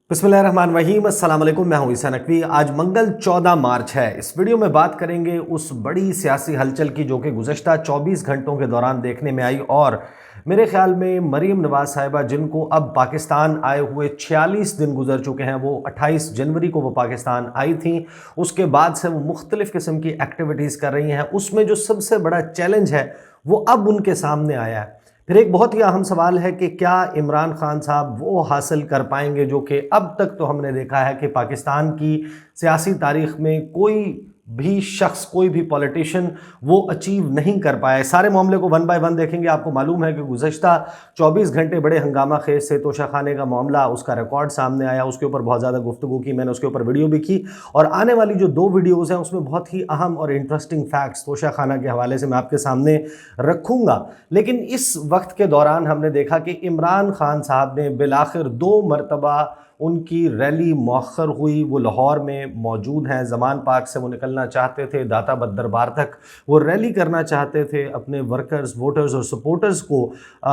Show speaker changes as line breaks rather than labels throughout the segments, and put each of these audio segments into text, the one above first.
बिस्मिल्लाहिर्रहमानिर्रहीम, अस्सलाम वालेकुम। मैं हूं ईसा नकवी। आज मंगल 14 मार्च है। इस वीडियो में बात करेंगे उस बड़ी सियासी हलचल की जो कि गुज़श्ता 24 घंटों के दौरान देखने में आई और मेरे ख्याल में मरीम नवाज़ साहिबा, जिनको अब पाकिस्तान आए हुए 46 दिन गुजर चुके हैं, वो 28 जनवरी को वो पाकिस्तान आई थी। उसके बाद से वो मुख्तलिफ़ किस्म की एक्टिविटीज़ कर रही हैं। उसमें जो सबसे बड़ा चैलेंज है वो अब उनके सामने आया है। फिर एक बहुत ही अहम सवाल है कि क्या इमरान खान साहब वो हासिल कर पाएंगे जो कि अब तक तो हमने देखा है कि पाकिस्तान की सियासी तारीख में कोई भी शख्स, कोई भी पॉलिटिशियन वो अचीव नहीं कर पाया। सारे मामले को वन बाय वन देखेंगे। आपको मालूम है कि गुज़श्ता 24 घंटे बड़े हंगामा खेज से तोशाखाने का मामला, उसका रिकॉर्ड सामने आया, उसके ऊपर बहुत ज़्यादा गुफ्तगू की, मैंने उसके ऊपर वीडियो भी की और आने वाली जो 2 वीडियोज़ हैं उसमें बहुत ही अहम और इंटरेस्टिंग फैक्ट्स तोशाखाना के हवाले से मैं आपके सामने रखूँगा। लेकिन इस वक्त के दौरान हमने देखा कि इमरान खान साहब ने बिलाखिर 2 मरतबा उनकी रैली मौखर हुई। वो लाहौर में मौजूद हैं। ज़मान पार्क से वो निकलना चाहते थे, दाता बदरबार तक वो रैली करना चाहते थे, अपने वर्कर्स, वोटर्स और सपोर्टर्स को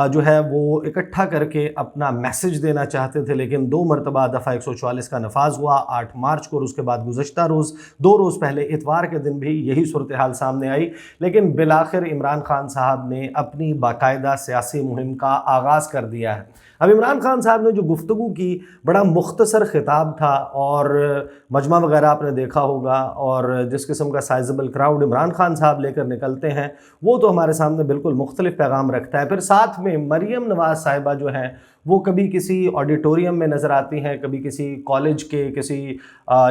जो है वो इकट्ठा करके अपना मैसेज देना चाहते थे। लेकिन 2 मरतबा दफ़ा 144 का नफाज हुआ, 8 मार्च को और उसके बाद गुज़श्ता रोज़ 2 रोज़ पहले इतवार के दिन भी यही सूरत हाल सामने आई। लेकिन बिलाखिर इमरान खान साहब ने अपनी बाकायदा सियासी मुहिम का आगाज़ कर दिया है। अब इमरान खान साहब ने जो गुफ्तगू की, बड़ा मुख्तसर ख़िताब था और मजमा वगैरह आपने देखा होगा, और जिस किस्म का साइजेबल क्राउड इमरान खान साहब लेकर निकलते हैं वो तो हमारे सामने बिल्कुल मुख्तलिफ पैगाम रखता है। फिर साथ में मरीम नवाज़ साहिबा जो हैं वो कभी किसी ऑडिटोरियम में नज़र आती हैं, कभी किसी कॉलेज के, किसी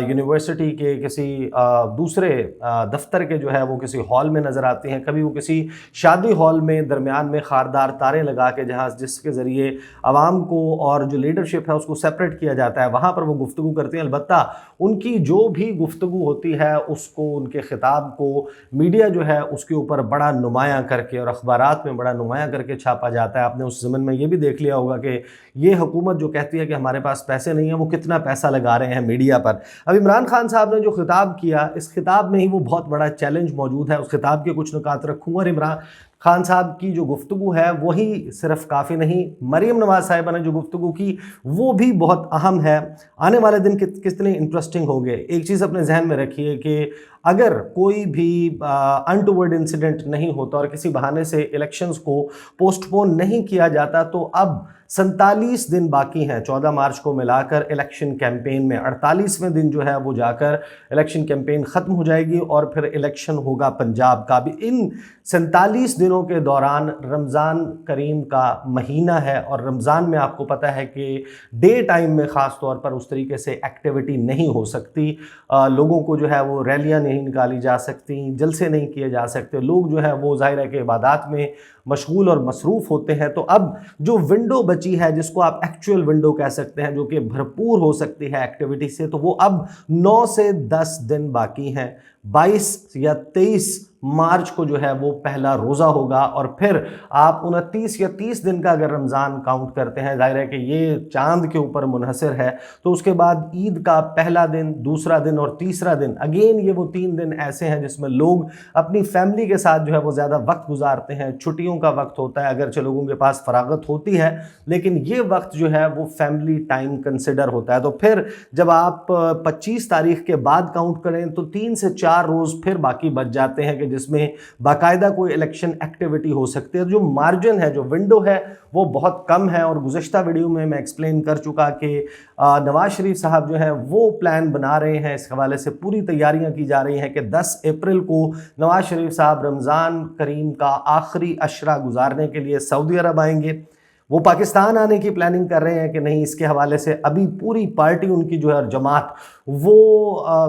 यूनिवर्सिटी के, किसी दूसरे दफ्तर के जो है वो किसी हॉल में नज़र आती हैं, कभी वो किसी शादी हॉल में दरमियान में खारदार तारे लगा के, जहाँ जिसके ज़रिए आवाम को और जो लीडरशिप है उसको सेपरेट किया जाता है, वहाँ पर वो गुफ्तगू करती हैं। अलबत्ता उनकी जो भी गुफ्तगू होती है उसको, उनके ख़िताब को मीडिया जो है उसके ऊपर बड़ा नुमायाँ करके और अखबारात में बड़ा नुमायाँ करके छापा जाता है। आपने उस ज़मन में ये भी देख लिया होगा कि ये हुकूमत जो कहती है कि हमारे पास पैसे नहीं है, वो कितना पैसा लगा रहे हैं मीडिया पर। अब इमरान खान साहब ने जो खिताब किया, इस खिताब में ही वो बहुत बड़ा चैलेंज मौजूद है। उस खिताब के कुछ नुकात रखूँगा और इमरान खान साहब की जो गुफ्तगू है वही सिर्फ काफ़ी नहीं, मरीम नवाज़ साहिबा ने जो गुफ्तगू की वो भी बहुत अहम है। आने वाले दिन कितने इंटरेस्टिंग होंगे। एक चीज़ अपने जहन में रखिए कि अगर कोई भी अनटूवर्ड इंसिडेंट नहीं होता और किसी बहाने से इलेक्शंस को पोस्टपोन नहीं किया जाता, तो अब 47 दिन बाकी हैं 14 मार्च को मिलाकर इलेक्शन कैंपेन में। 48वें दिन जो है वो जाकर इलेक्शन कैंपेन ख़त्म हो जाएगी और फिर इलेक्शन होगा पंजाब का भी। इन 47 दिनों के दौरान रमज़ान करीम का महीना है और रमज़ान में आपको पता है कि डे टाइम में ख़ास तौर पर उस तरीके से एक्टिविटी नहीं हो सकती। लोगों को जो है वो रैलियाँ नहीं निकाली जा सकती, जलसे नहीं किए जा सकते, लोग जो है वो ज़ाहिर है कि इबादत में मशगूल और मसरूफ़ होते हैं। तो अब जो विंडो बची है, जिसको आप एक्चुअल विंडो कह सकते हैं, जो कि भरपूर हो सकती है एक्टिविटी से, तो वो अब 9 से 10 दिन बाकी हैं। 22 या 23 मार्च को जो है वो पहला रोज़ा होगा और फिर आप 29 या 30 दिन का अगर रमज़ान काउंट करते हैं, ज़ाहिर है कि ये चांद के ऊपर मुनहसर है, तो उसके बाद ईद का पहला दिन, दूसरा दिन और तीसरा दिन, अगेन ये वो 3 दिन ऐसे हैं जिसमें लोग अपनी फैमिली के साथ जो है वो ज़्यादा वक्त गुजारते हैं। छुट्टियों का वक्त होता है, अगरचे लोगों के पास फरागत होती है, लेकिन ये वक्त जो है वो फैमिली टाइम कंसिडर होता है। तो फिर जब आप 25 तारीख के बाद काउंट करें तो 3 से 4 रोज़ फिर बाकी बच जाते हैं कि जिसमें बाकायदा कोई इलेक्शन एक्टिविटी हो सकती है। जो मार्जिन है, जो विंडो है, वो बहुत कम है। और गुज़श्ता वीडियो में मैं एक्सप्लेन कर चुका कि नवाज़ शरीफ साहब जो हैं वो प्लान बना रहे हैं, इस हवाले से पूरी तैयारियां की जा रही हैं कि 10 अप्रैल को नवाज़ शरीफ साहब रमज़ान करीम का आखिरी अशरा गुजारने के लिए सऊदी अरब आएंगे। वो पाकिस्तान आने की प्लानिंग कर रहे हैं कि नहीं, इसके हवाले से अभी पूरी पार्टी उनकी जो है जमात वो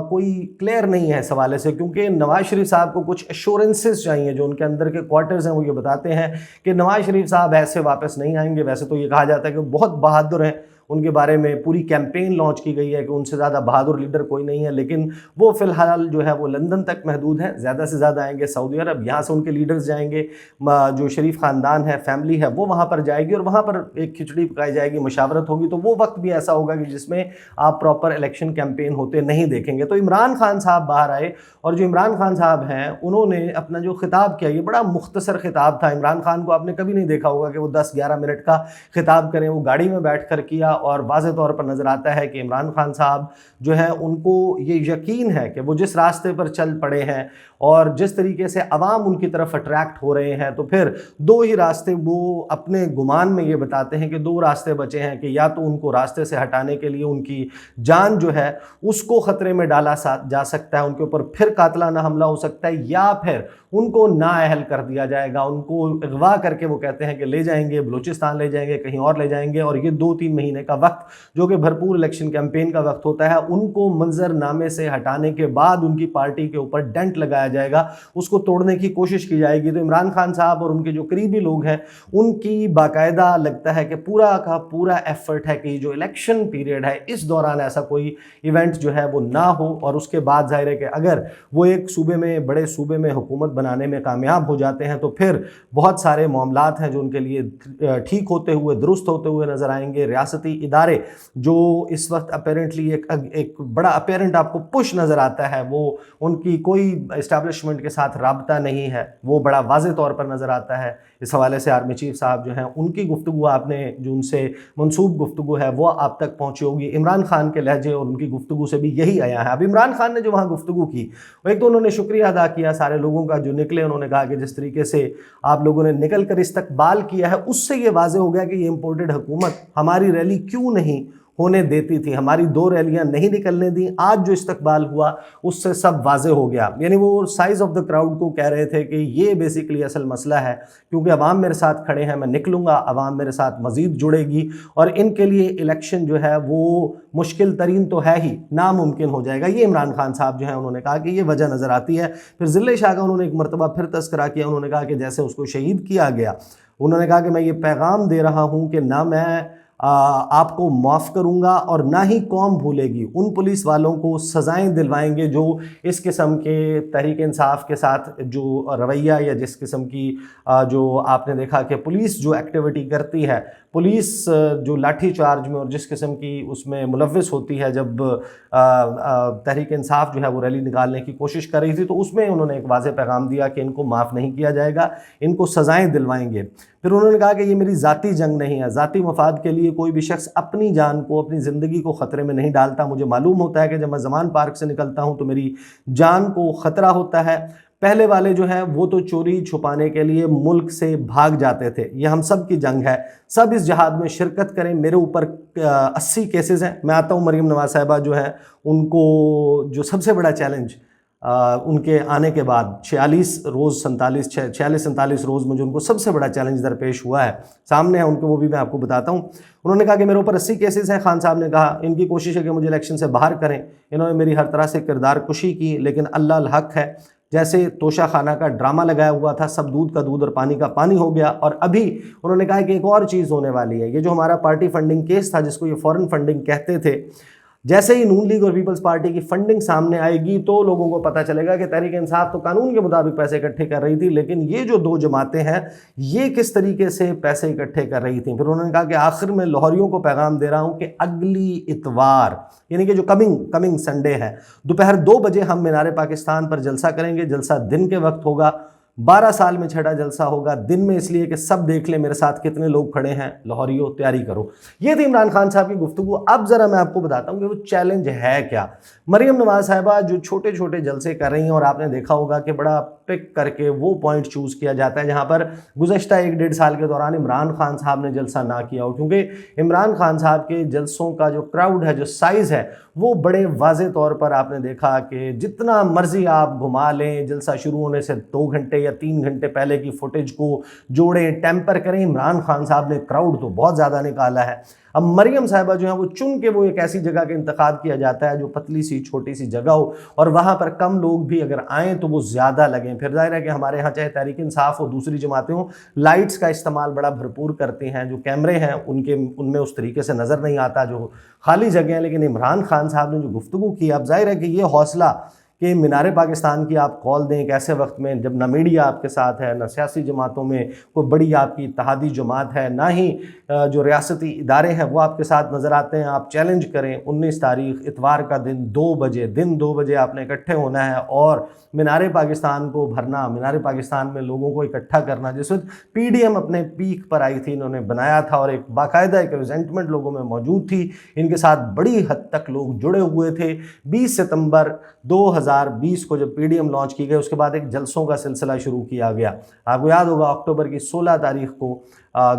कोई क्लियर नहीं है इस हवाले से, क्योंकि नवाज़ शरीफ साहब को कुछ एश्योरेंसेस चाहिए। जो उनके अंदर के क्वार्टर्स हैं वो ये बताते हैं कि नवाज़ शरीफ साहब ऐसे वापस नहीं आएंगे। वैसे तो ये कहा जाता है कि बहुत बहादुर हैं, उनके बारे में पूरी कैंपेन लॉन्च की गई है कि उनसे ज़्यादा बहादुर लीडर कोई नहीं है, लेकिन वो फ़िलहाल जो है वो लंदन तक महदूद हैं। ज़्यादा से ज़्यादा आएंगे सऊदी अरब, यहाँ से उनके लीडर्स जाएंगे, जो शरीफ ख़ानदान है, फैमिली है, वो वहाँ पर जाएगी और वहाँ पर एक खिचड़ी पकाई जाएगी, मशावरत होगी। तो वो वक्त भी ऐसा होगा कि जिसमें आप प्रॉपर इलेक्शन कैंपेन होते नहीं देखेंगे। तो इमरान खान साहब बाहर आए और जो इमरान खान साहब हैं उन्होंने अपना जो खिताब किया, ये बड़ा मुख्तसर खिताब था। इमरान खान को आपने कभी नहीं देखा होगा कि वो 10-11 मिनट का खिताब करें। वो गाड़ी में बैठ कर किया اور वाज़ेह तौर पर नज़र आता है कि इमरान खान साहब जो है उनको ये यकीन है कि वो जिस रास्ते पर चल पड़े हैं और जिस तरीके से अवाम उनकी तरफ अट्रैक्ट हो रहे हैं, तो फिर दो ही रास्ते वो अपने गुमान में ये बताते हैं कि दो रास्ते बचे हैं कि या तो उनको रास्ते से हटाने के लिए उनकी जान जो है उसको ख़तरे में डाला जा सकता है, उनके ऊपर फिर कातलाना हमला हो सकता है, या फिर उनको नाअहल कर दिया जाएगा, उनको अगवा करके वो कहते हैं कि ले जाएंगे, बलूचिस्तान ले जाएंगे, कहीं और ले जाएंगे। और ये 2-3 महीने का वक्त जो कि भरपूर इलेक्शन कैंपेन का वक्त होता है, उनको मंजरनामे से हटाने के बाद उनकी पार्टी के ऊपर डेंट लगाया जाएगा, उसको तोड़ने की कोशिश की जाएगी। तो इमरान खान साहब और उनके जो करीबी लोग हैं उनकी बाकायदा लगता है कि पूरा का पूरा एफर्ट है कि जो इलेक्शन पीरियड है इस दौरान ऐसा कोई इवेंट जो है वो ना हो, और उसके बाद जाहिर है कि अगर वो एक सूबे में, बड़े सूबे में हुकूमत बनाने में कामयाब हो जाते हैं तो फिर बहुत सारे मामलात हैं जो उनके लिए ठीक होते हुए, दुरुस्त होते हुए नज़र आएंगे। रियासती इदारे जो इस वक्त अपेरेंटली एक बड़ा अपेरेंट आपको पुश नज़र आता है, वो उनकी कोई इस्टेब्लिशमेंट के साथ राब्ता नहीं है, वो बड़ा वाज़ेह तौर पर नज़र आता है। इस हवाले से आर्मी चीफ साहब जो हैं उनकी गुफ्तगू आपने जो उनसे मंसूब गुफ्तगू है वो आप तक पहुँची होगी। इमरान खान के लहजे और उनकी गुफ्तगू से भी यही आया है। अब इमरान खान ने जो वहाँ गुफ्तगू की, एक तो उन्होंने शुक्रिया अदा किया सारे लोगों का जो निकले, उन्होंने कहा कि जिस तरीके से आप लोगों ने निकल कर इस्तकबाल किया है उससे ये वाज़ेह हो गया कि ये इम्पोर्टेड हुकूमत हमारी रैली क्यों नहीं होने देती थी, हमारी 2 रैलियां नहीं निकलने दी। आज जो इस्तकबाल हुआ उससे सब वाज़ेह हो गया। यानी वो साइज़ ऑफ द क्राउड को कह रहे थे कि ये बेसिकली असल मसला है, क्योंकि अवाम मेरे साथ खड़े हैं, मैं निकलूँगा, अवाम मेरे साथ मज़ीद जुड़ेगी और इनके लिए इलेक्शन जो है वो मुश्किल तरीन तो है ही, नामुमकिन हो जाएगा। ये इमरान खान साहब जो है उन्होंने कहा कि ये वजह नज़र आती है। फिर ज़िले शाह का उन्होंने एक मरतबा फिर तज़किरा किया, उन्होंने कहा कि जैसे उसको शहीद किया गया, उन्होंने कहा कि मैं ये पैगाम दे रहा हूँ कि ना मैं आपको माफ़ करूंगा और ना ही कौम भूलेगी। उन पुलिस वालों को सज़ाएं दिलवाएंगे जो इस किस्म के तहरीक इंसाफ के साथ जो रवैया या जिस किस्म की जो आपने देखा कि पुलिस जो एक्टिविटी करती है, पुलिस जो लाठी चार्ज में और जिस किस्म की उसमें मुलव्विस होती है, जब तहरीक इंसाफ जो है वो रैली निकालने की कोशिश कर रही थी, तो उसमें उन्होंने एक वाज़ेह पैगाम दिया कि इनको माफ़ नहीं किया जाएगा, इनको सज़ाएं दिलवाएंगे। फिर उन्होंने कहा कि ये मेरी ज़ाती जंग नहीं है, ज़ाती मफाद के लिए कोई भी शख्स अपनी जान को, अपनी ज़िंदगी को ख़तरे में नहीं डालता। मुझे मालूम होता है कि जब मैं ज़मान पार्क से निकलता हूँ तो मेरी जान को ख़तरा होता है। पहले वाले जो हैं वो तो चोरी छुपाने के लिए मुल्क से भाग जाते थे, ये हम सब की जंग है, सब इस जहाद में शिरकत करें। मेरे ऊपर 80 केसेस हैं। मैं आता हूँ, मरीम नवाज साहिबा जो है उनको जो सबसे बड़ा चैलेंज उनके आने के बाद 46 रोज़ में जो उनको सबसे बड़ा चैलेंज दरपेश हुआ है, सामने है उनके, वो भी मैं आपको बताता हूँ। उन्होंने कहा कि मेरे ऊपर 80 केसेस हैं। खान साहब ने कहा इनकी कोशिश है कि मुझे इलेक्शन से बाहर करें। इन्होंने मेरी हर तरह से किरदार कुशी की, लेकिन अल्लाह अल हक है, जैसे तोशा खाना का ड्रामा लगाया हुआ था, सब दूध का दूध और पानी का पानी हो गया। और अभी उन्होंने कहा कि एक और चीज़ होने वाली है, ये जो हमारा पार्टी फंडिंग केस था, जिसको ये फॉरेन फंडिंग कहते थे, जैसे ही नून लीग और पीपल्स पार्टी की फंडिंग सामने आएगी तो लोगों को पता चलेगा कि तहरीक इंसाफ तो कानून के मुताबिक पैसे इकट्ठे कर रही थी, लेकिन ये जो 2 जमातें हैं ये किस तरीके से पैसे इकट्ठे कर रही थी। फिर उन्होंने कहा कि आखिर में लाहौरियों को पैगाम दे रहा हूं कि अगली इतवार, यानी कि जो कमिंग संडे है, दोपहर 2 बजे हम मीनार पाकिस्तान पर जलसा करेंगे। जलसा दिन के वक्त होगा, 12 साल में छठा जलसा होगा, दिन में इसलिए कि सब देख ले मेरे साथ कितने लोग खड़े हैं, लाहौरियों तैयारी करो। ये थी इमरान खान साहब की गुफ्तगू। अब ज़रा मैं आपको बताता हूँ कि वो चैलेंज है क्या। मरीम नवाज साहिबा जो छोटे छोटे जलसे कर रही हैं, और आपने देखा होगा कि बड़ा पिक करके वो पॉइंट चूज़ किया जाता है जहाँ पर गुज़श्ता 1-1.5 साल के दौरान इमरान खान साहब ने जलसा ना किया हो, क्योंकि इमरान खान साहब के जलसों का जो क्राउड है, जो साइज़ है, वो बड़े वाज़े तौर पर आपने देखा कि जितना मर्ज़ी आप घुमा लें, जलसा शुरू होने से 2 घंटे या 3 घंटे पहले की फुटेज को जोड़ें, टेम्पर करें, इमरान खान साहब ने क्राउड तो बहुत ज़्यादा निकाला है। अब मरीम साहिबा जो है वो चुन के वो एक ऐसी जगह का इंतखाब किया जाता है जो पतली सी छोटी सी जगह हो, और वहाँ पर कम लोग भी अगर आएँ तो वो ज़्यादा लगें। फिर जाहिर है कि हमारे यहाँ चाहे तहरीक इंसाफ हो, दूसरी जमातें हों, लाइट्स का इस्तेमाल बड़ा भरपूर करते हैं, जो कैमरे हैं उनमें उस तरीके से नज़र नहीं आता जो खाली जगह है। लेकिन इमरान खान साहब ने जो गुफ्तगू की, अब जाहिर है कि ये हौसला کہ مینار پاکستان کی آپ کال دیں ایک ایسے وقت میں جب نہ میڈیا آپ کے ساتھ ہے، نہ سیاسی جماعتوں میں کوئی بڑی آپ کی اتحادی جماعت ہے، نہ ہی جو ریاستی ادارے ہیں وہ آپ کے ساتھ نظر آتے ہیں. آپ چیلنج کریں 19 تاریخ اتوار کا دن 2 بجے آپ نے اکٹھے ہونا ہے اور مینار پاکستان کو بھرنا، مینار پاکستان میں لوگوں کو اکٹھا کرنا. جس وقت پی ڈی ایم اپنے پیک پر آئی تھی، انہوں نے بنایا تھا اور ایک باقاعدہ ایک ریزنٹمنٹ لوگوں میں موجود تھی، ان کے ساتھ بڑی حد تک لوگ جڑے ہوئے تھے. 20 ستمبر 2020 کو جب پی ڈی ایم لانچ کی گئی، اس کے بعد ایک جلسوں کا سلسلہ شروع کیا گیا. آپ کو یاد ہوگا اکتوبر کی 16 تاریخ کو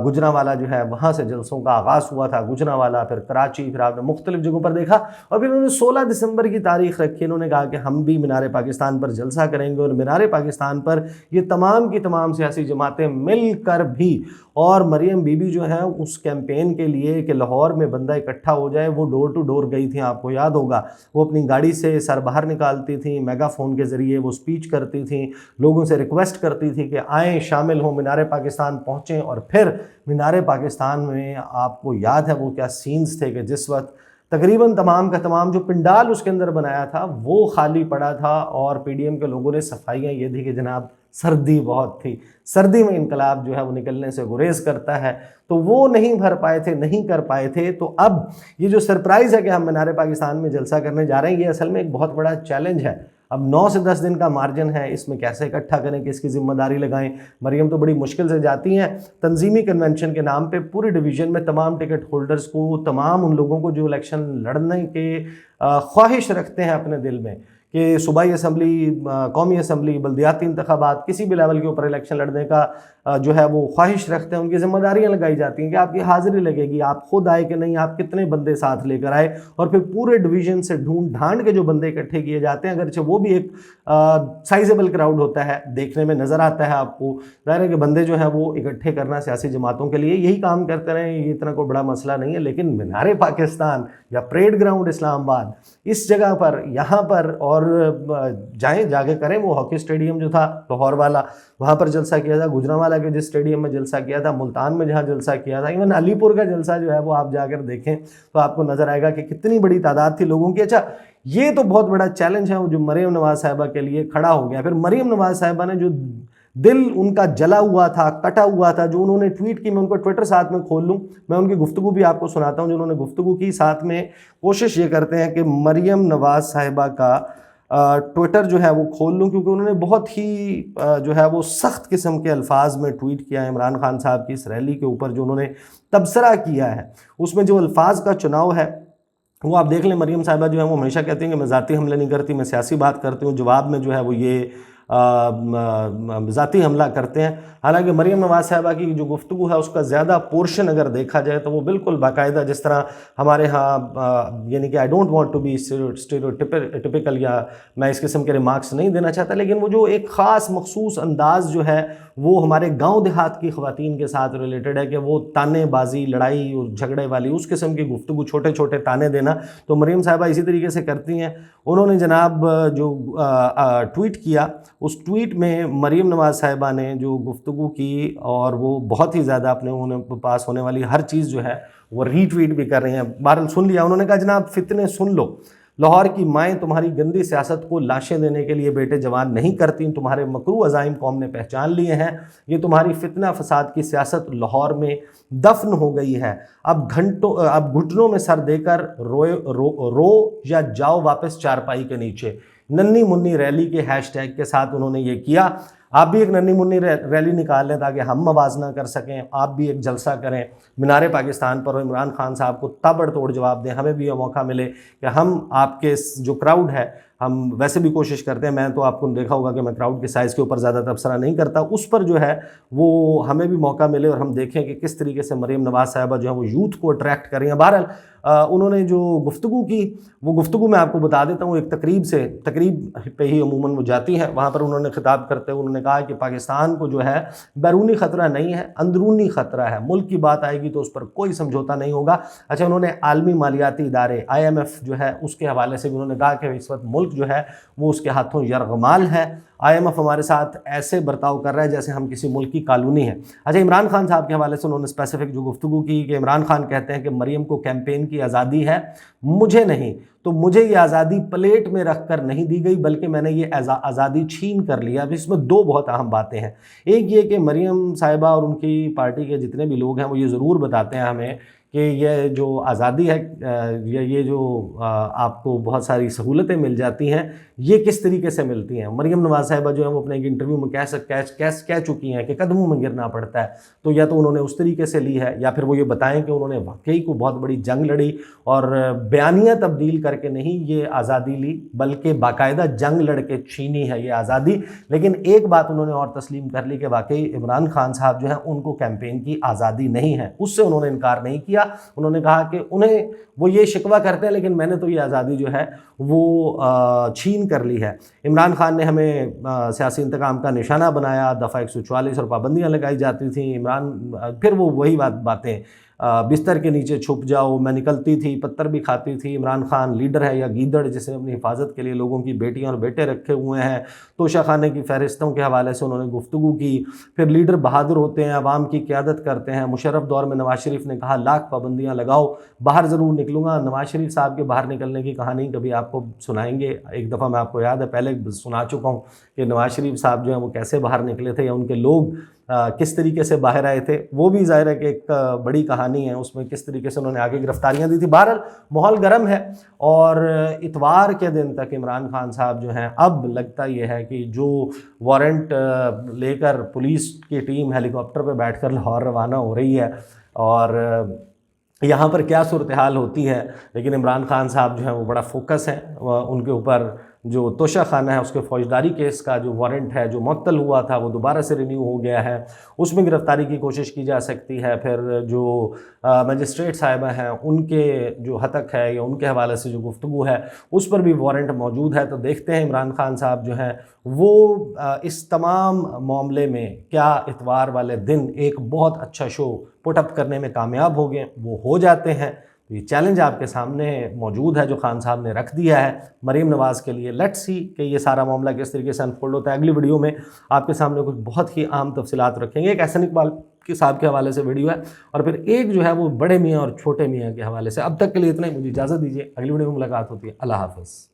گجرانوالہ جو ہے وہاں سے جلسوں کا آغاز ہوا تھا. گجرانوالہ، پھر کراچی، پھر آپ نے مختلف جگہوں پر دیکھا اور پھر انہوں نے 16 دسمبر کی تاریخ رکھی. انہوں نے کہا کہ ہم بھی مینار پاکستان پر جلسہ کریں گے اور مینار پاکستان پر یہ تمام کی تمام سیاسی جماعتیں مل کر بھی. اور مریم بی بی جو ہیں اس کیمپین کے لیے کہ لاہور میں بندہ اکٹھا ہو جائے وہ ڈور ٹو ڈور گئی تھیں. آپ کو یاد ہوگا وہ اپنی گاڑی سے سر باہر نکالتی تھیں، میگا فون کے ذریعے وہ سپیچ کرتی تھیں، لوگوں سے ریکویسٹ کرتی تھی کہ آئیں شامل ہوں، مینار پاکستان پہنچیں. اور پھر مینار پاکستان میں آپ کو یاد ہے وہ کیا سینز تھے کہ جس وقت تقریباً تمام کا تمام جو پنڈال اس کے اندر بنایا تھا وہ خالی پڑا تھا اور پی ڈی ایم کے لوگوں نے صفائیاں یہ دی کہ جناب سردی بہت تھی، سردی میں انقلاب جو ہے وہ نکلنے سے گریز کرتا ہے، تو وہ نہیں بھر پائے تھے، نہیں کر پائے تھے. تو اب یہ جو سرپرائز ہے کہ ہم مینار پاکستان میں جلسہ کرنے جا رہے ہیں، یہ اصل میں ایک بہت بڑا چیلنج ہے. اب 9 سے 10 دن کا مارجن ہے، اس میں کیسے اکٹھا کریں، کس کی ذمہ داری لگائیں. مریم تو بڑی مشکل سے جاتی ہیں. تنظیمی کنونشن کے نام پہ پوری ڈویژن میں تمام ٹکٹ ہولڈرز کو، تمام ان لوگوں کو جو الیکشن لڑنے کے خواہش رکھتے ہیں اپنے دل میں کہ صوبائی اسمبلی، قومی اسمبلی، بلدیاتی انتخابات، کسی بھی لیول کے اوپر الیکشن لڑنے کا جو ہے وہ خواہش رکھتے ہیں، ان کی ذمہ داریاں لگائی جاتی ہیں کہ آپ کی حاضری لگے گی، آپ خود آئے کہ نہیں، آپ کتنے بندے ساتھ لے کر آئے. اور پھر پورے ڈویژن سے ڈھونڈ ڈھانڈ کے جو بندے اکٹھے کیے جاتے ہیں، اگرچہ وہ بھی ایک سائزیبل کراؤڈ ہوتا ہے، دیکھنے میں نظر آتا ہے آپ کو، ظاہر ہے کہ بندے جو ہیں وہ اکٹھے کرنا سیاسی جماعتوں کے لیے یہی کام کرتے رہے، یہ اتنا کوئی بڑا مسئلہ نہیں ہے. لیکن مینار پاکستان یا پریڈ گراؤنڈ اسلام آباد، اس جگہ پر، یہاں پر، اور جائیں جا کے کریں. وہ ہاکی اسٹیڈیم جو تھا لاہور والا، وہاں پر جلسہ کیا تھا، گجرانوالہ کے جس اسٹیڈیم میں جلسہ کیا تھا، ملتان میں جہاں جلسہ کیا تھا، ایون علی پور کا جلسہ جو ہے وہ آپ جا کر دیکھیں تو آپ کو نظر آئے گا کہ کتنی بڑی تعداد تھی لوگوں کی. اچھا، یہ تو بہت بڑا چیلنج ہے جو مریم نواز صاحبہ کے لیے کھڑا ہو گیا. پھر مریم نواز صاحبہ نے جو دل ان کا جلا ہوا تھا، کٹا ہوا تھا، جو انہوں نے ٹویٹ کی، میں ان کو ٹویٹر ساتھ میں کھول لوں، میں ان کی گفتگو بھی آپ کو سناتا ہوں جو انہوں نے گفتگو کی. ساتھ میں کوشش یہ کرتے ہیں کہ مریم نواز صاحبہ کا ٹویٹر جو ہے وہ کھول لوں، کیونکہ انہوں نے بہت ہی جو ہے وہ سخت قسم کے الفاظ میں ٹویٹ کیا ہے عمران خان صاحب کی اس ریلی کے اوپر. جو انہوں نے تبصرہ کیا ہے اس میں جو الفاظ کا چناؤ ہے وہ آپ دیکھ لیں. مریم صاحبہ جو ہے وہ ہمیشہ کہتی ہیں کہ میں ذاتی حملے نہیں کرتی، میں سیاسی بات کرتی ہوں. جواب میں جو ہے وہ یہ ذاتی حملہ کرتے ہیں. حالانکہ مریم نواز صاحبہ کی جو گفتگو ہے اس کا زیادہ پورشن اگر دیکھا جائے تو وہ بالکل باقاعدہ جس طرح ہمارے ہاں یعنی کہ I don't want to be stereotypical, یا میں اس قسم کے ریمارکس نہیں دینا چاہتا، لیکن وہ جو ایک خاص مخصوص انداز جو ہے وہ ہمارے گاؤں دیہات کی خواتین کے ساتھ ریلیٹڈ ہے کہ وہ تانے بازی، لڑائی اور جھگڑے والی اس قسم کی گفتگو، چھوٹے چھوٹے تانے دینا، تو مریم صاحبہ اسی طریقے سے کرتی ہیں. انہوں نے جناب جو ٹویٹ کیا، اس ٹویٹ میں مریم نواز صاحبہ نے جو گفتگو کی اور وہ بہت ہی زیادہ اپنے انہیں پاس ہونے والی ہر چیز جو ہے وہ ری ٹویٹ بھی کر رہے ہیں. بہرحال سن لیا. انہوں نے کہا جناب فتنے سن لو، لاہور کی مائیں تمہاری گندی سیاست کو لاشیں دینے کے لیے بیٹے جوان نہیں کرتی، تمہارے مکروہ عزائم قوم نے پہچان لیے ہیں. یہ تمہاری فتنہ فساد کی سیاست لاہور میں دفن ہو گئی ہے. اب گھٹنوں میں سر دے کر رو یا جاؤ واپس چارپائی کے نیچے. ننھی منی ریلی کے ہیش ٹیگ کے ساتھ انہوں نے یہ کیا. آپ بھی ایک ننھی منی ریلی نکال لیں تاکہ ہم موازنہ کر سکیں، آپ بھی ایک جلسہ کریں مینار پاکستان پر اور عمران خان صاحب کو تابڑ توڑ جواب دیں. ہمیں بھی یہ موقع ملے کہ ہم آپ کے جو کراؤڈ ہے، ہم ویسے بھی کوشش کرتے ہیں، میں تو آپ کو دیکھا ہوگا کہ میں کراؤڈ کے سائز کے اوپر زیادہ تبصرہ نہیں کرتا، اس پر جو ہے وہ ہمیں بھی موقع ملے اور ہم دیکھیں کہ کس طریقے سے مریم نواز صاحبہ جو ہے وہ یوتھ کو اٹریکٹ کر رہی ہیں. بہرحال انہوں نے جو گفتگو کی وہ گفتگو میں آپ کو بتا دیتا ہوں. ایک تقریب پہ ہی عموماً وہ جاتی ہے، وہاں پر انہوں نے خطاب کرتے ہوئے انہوں نے کہا کہ پاکستان کو جو ہے بیرونی خطرہ نہیں ہے، اندرونی خطرہ ہے. ملک کی بات آئے گی تو اس پر کوئی سمجھوتا نہیں ہوگا. اچھا، انہوں نے عالمی مالیاتی ادارے IMF جو ہے اس کے حوالے سے بھی انہوں نے کہا کہ اس وقت ملک ملک جو ہے وہ اس کے ہاتھوں یرغمال ہے۔ IMF ہمارے ساتھ ایسے برتاؤ کر رہا ہے جیسے ہم کسی ملک کی کالونی ہے۔ اچھا، عمران خان صاحب کے حوالے سے انہوں نے اسپیسیفک جو گفتگو کی کہ عمران خان کہتے ہیں کہ مریم کو کیمپین کی آزادی ہے، مجھے نہیں، تو مجھے یہ آزادی پلیٹ میں رکھ کر نہیں دی گئی بلکہ میں نے یہ آزادی چھین کر لیا۔ اب اس میں دو بہت اہم باتیں ہیں۔ ایک یہ کہ مریم صاحبہ اور ان کی پارٹی کے جتنے بھی لوگ ہیں وہ یہ ضرور بتاتے ہیں ہمیں کہ یہ جو آزادی ہے یا یہ جو آپ کو بہت ساری سہولتیں مل جاتی ہیں یہ کس طریقے سے ملتی ہیں۔ مریم نواز صاحبہ جو ہیں وہ اپنے ایک انٹرویو میں کہہ چکی ہیں کہ قدموں میں گرنا پڑتا ہے، تو یا تو انہوں نے اس طریقے سے لی ہے یا پھر وہ یہ بتائیں کہ انہوں نے واقعی کو بہت بڑی جنگ لڑی اور بیانیہ تبدیل کر کے نہیں یہ آزادی لی بلکہ باقاعدہ جنگ لڑ کے چھینی ہے یہ آزادی۔ لیکن ایک بات انہوں نے اور تسلیم کر لی کہ واقعی عمران خان صاحب جو ہیں ان کو کیمپین کی آزادی نہیں ہے، اس سے انہوں نے انکار نہیں کیا۔ انہوں نے کہا کہ انہیں وہ یہ شکوہ کرتے ہیں لیکن میں نے تو یہ آزادی جو ہے وہ چھین کر لی ہے۔ عمران خان نے ہمیں سیاسی انتقام کا نشانہ بنایا، دفعہ 144 اور پابندیاں لگائی جاتی تھیں، پھر وہ وہی باتیں بستر کے نیچے چھپ جاؤ، میں نکلتی تھی پتھر بھی کھاتی تھی، عمران خان لیڈر ہے یا گیدڑ جس نے اپنی حفاظت کے لیے لوگوں کی بیٹیاں اور بیٹے رکھے ہوئے ہیں۔ توشہ خانے کی فہرستوں کے حوالے سے انہوں نے گفتگو کی۔ پھر لیڈر بہادر ہوتے ہیں، عوام کی قیادت کرتے ہیں۔ مشرف دور میں نواز شریف نے کہا لاکھ پابندیاں لگاؤ، باہر ضرور نکلوں گا۔ نواز شریف صاحب کے باہر نکلنے کی کہانی کبھی آپ کو سنائیں گے، ایک دفعہ میں آپ کو یاد ہے پہلے سنا چکا ہوں کہ نواز شریف صاحب جو ہیں وہ کیسے باہر نکلے تھے یا ان کے لوگ کس طریقے سے باہر آئے تھے، وہ بھی ظاہر ہے کہ ایک بڑی کہانی ہے، اس میں کس طریقے سے انہوں نے آگے گرفتاریاں دی تھی۔ بہرحال ماحول گرم ہے اور اتوار کے دن تک عمران خان صاحب جو ہیں اب لگتا یہ ہے کہ جو وارنٹ لے کر پولیس کی ٹیم ہیلی کاپٹر پہ بیٹھ کر لاہور روانہ ہو رہی ہے اور یہاں پر کیا صورتحال ہوتی ہے، لیکن عمران خان صاحب جو ہیں وہ بڑا فوکس ہیں۔ ان کے اوپر جو توشہ خانہ ہے اس کے فوجداری کیس کا جو وارنٹ ہے جو معطل ہوا تھا وہ دوبارہ سے رینیو ہو گیا ہے، اس میں گرفتاری کی کوشش کی جا سکتی ہے۔ پھر جو مجسٹریٹ صاحبہ ہیں ان کے جو ہتک ہے یا ان کے حوالے سے جو گفتگو ہے اس پر بھی وارنٹ موجود ہے۔ تو دیکھتے ہیں عمران خان صاحب جو ہیں وہ اس تمام معاملے میں کیا اتوار والے دن ایک بہت اچھا شو پٹ اپ کرنے میں کامیاب ہو گئے، وہ ہو جاتے ہیں۔ تو یہ چیلنج آپ کے سامنے موجود ہے جو خان صاحب نے رکھ دیا ہے مریم نواز کے لیے۔ لیٹس سی کہ یہ سارا معاملہ کس طریقے سے انفولڈ ہوتا ہے۔ اگلی ویڈیو میں آپ کے سامنے کچھ بہت ہی اہم تفصیلات رکھیں گے، ایک احسن اقبال کے صاحب کے حوالے سے ویڈیو ہے اور پھر ایک جو ہے وہ بڑے میاں اور چھوٹے میاں کے حوالے سے۔ اب تک کے لیے اتنا ہی، مجھے اجازت دیجیے، اگلی ویڈیو میں ملاقات ہوتی ہے۔ اللہ حافظ۔